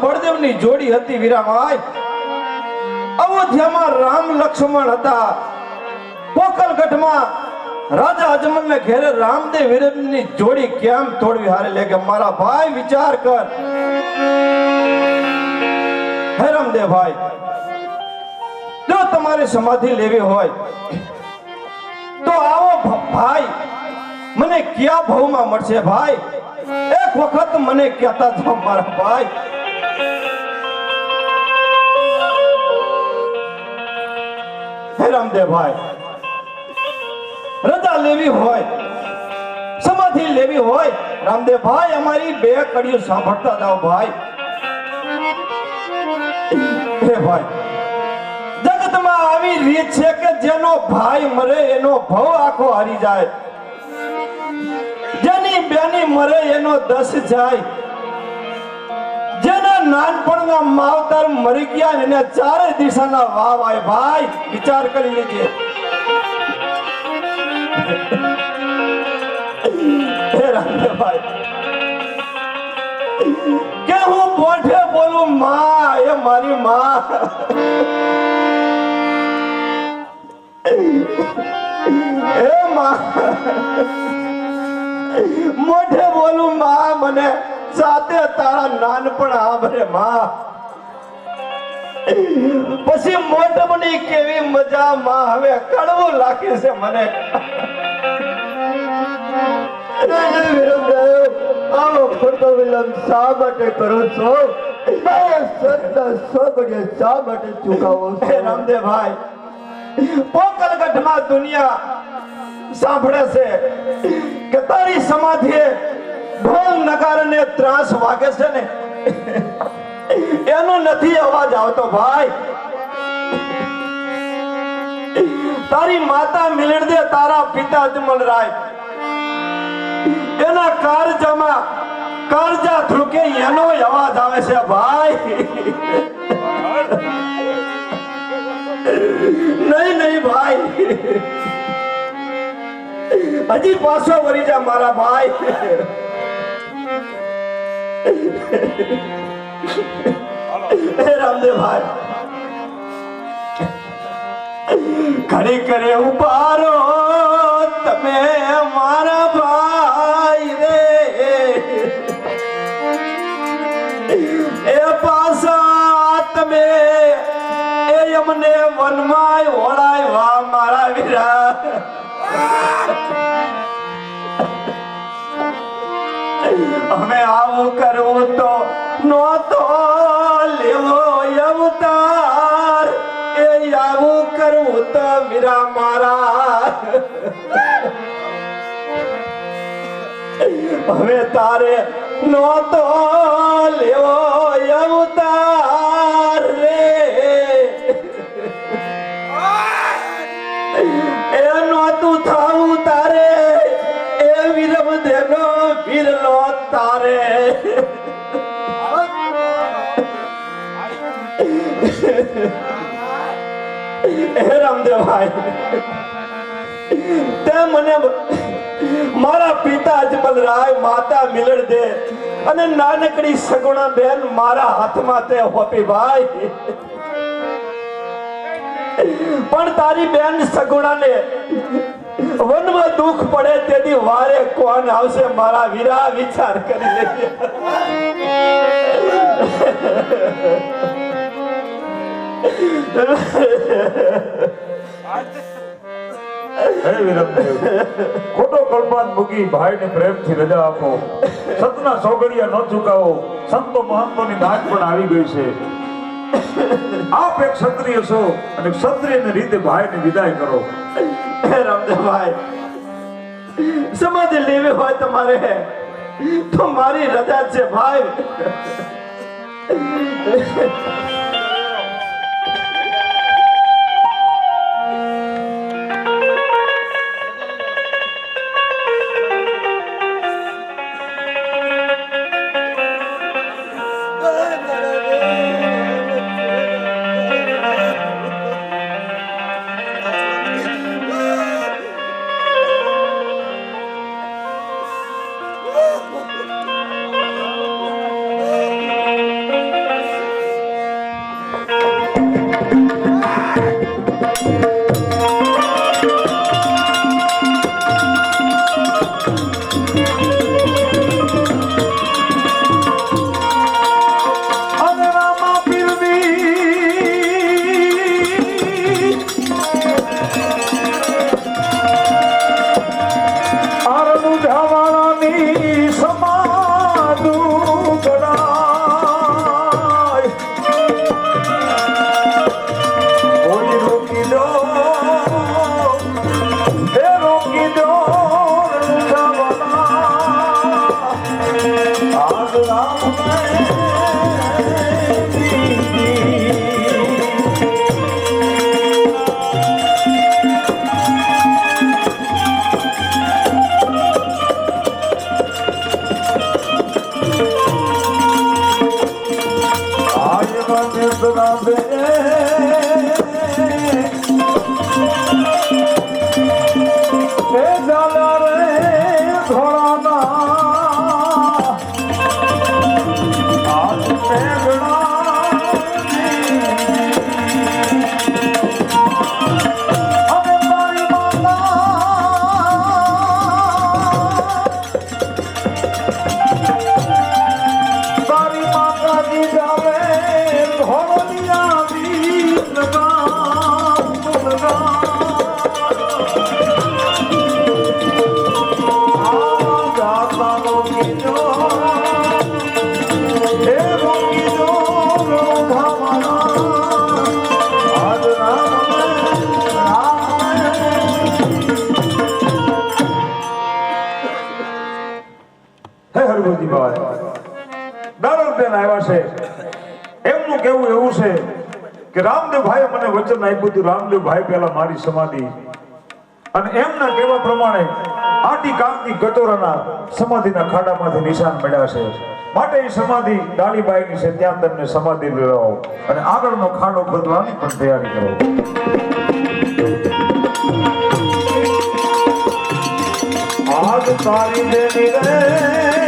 બળદેવની જોડી હતી વીરાભાઈ. અયોધ્યામાં રામ લક્ષ્મણ હતા. પોકલગઢમાં રાજા અજમલને ઘેરે રામદેવ વીરની જોડી કેમ તોડવી હારે લે કે મારા ભાઈ વિચાર કર. હે રામદેવ ભાઈ, જો તમારે સમાધિ લેવી હોય તો આવો ભાઈ, મને ક્યાં ભાવમાં મળશે ભાઈ? એક વખત મને કહેતા જાઓ મારા ભાઈ. હે રામદેવ ભાઈ, રજા લેવી હોય, સમાધિ લેવી હોય, રામદેવ ભાઈ અમારી બે કડીઓ સાંભળતા જાઓ ભાઈ. હે ભાઈ, જગતમાં આવી રીત છે કે જેનો ભાઈ મરે એનો ભવ આખો હારી જાય, જેની બેની મરે એનો દસ જાય, જેના નાનપણના માવતર મરી ગયા એને ચારે દિશાના વાવ આવે ભાઈ. વિચાર કરી લેજે. હે રામદેવભાઈ, કે હું પોઠે બોલું માં, એ મારી માં. હે માં, મોઢે બોલું માં, મને સાથે તારા નાનપણ આવરે માં. પછી મોઢમની કેવી મજા માં, હવે કડવું લાગે છે મને. આવો ખોટો વિલંબ શા માટે કરો છો? શા માટે ચૂકાવો છો? રામદેવભાઈ, પોકલગઢમાં દુનિયા સાંભળે છે કે તારી સમાધિએ ઢોલ નગારાને ત્રાસ વાગે છે ને, એનો નથી અવાજ આવતો ભાઈ. તારી માતા મિલડદે, તારા પિતા અજમલરાય, એના કારજામાં કારજા ધ્રુકે એનો અવાજ આવે છે ભાઈ. નહીં નહીં ભાઈ, હજી પાછો વળી જા મારા ભાઈ. રામદેવભાઈ, ઘડી કરે ઉપારો તમે મારા ભાઈ રે, એ પાછા તમે એ અમને વનમાં ઓળાય વા મારા વીરા. અમે આવું કરવું તો નહોતો લેવો અવતાર, એ આવું કરવું તો વીરા મારા. હવે તારે નહોતો લેવો અવતાર રે, એ નહોતું થાવું તારે, એ વીરમ દેનો વીરલો તારે. હે રામદેવભાઈ, તે મને મારા પિતા અજમલરાય, માતા મિલડદે અને નાનકડી સગુણા બેન મારા હાથમાં તે હોપી ભાઈ. પણ તારી બેન સગુણાને વનમાં દુઃખ પડે તેથી વારે કોણ આવશે મારા વીરા? વિચાર કરી લેજે. ખોટો કલ્પાન મૂકી ભાઈને પ્રેમથી રજા આપો. સતના સોગડિયા ન ચૂકાવો. સંતો મહંતોની દાટ પણ આવી ગઈ છે. આપ એક ક્ષત્રિય છો અને ક્ષત્રિયની રીતે ભાઈને વિદાય કરો. રામદેવભાઈ, સમાધિ લેવી હોય તમારે તો મારી રજા છે ભાઈ. ચેતના દે એ ઝાલા રે ધોળાના આજ મેઘના અને મારી માતાજી જાવે ધોળિયા વીર લગા દારૂબેન આવ્યા છે એમનું કેવું એવું છે કે રામદેવભાઈએ મને વચન આપ્યું હતું રામદેવભાઈ પહેલા મારી સમાધિ અને એમના કહેવા પ્રમાણે આટી કાંતિ કટોરાના સમાધિના ખાડામાંથી નિશાન મળ્યા છે માટે એ સમાધિ ડાળીબાઈની છે ત્યાં તમને સમાધિ લેવાઓ અને આગળનો ખાડો ખોદવાની પણ તૈયારી કરો આજ તારી દેની રે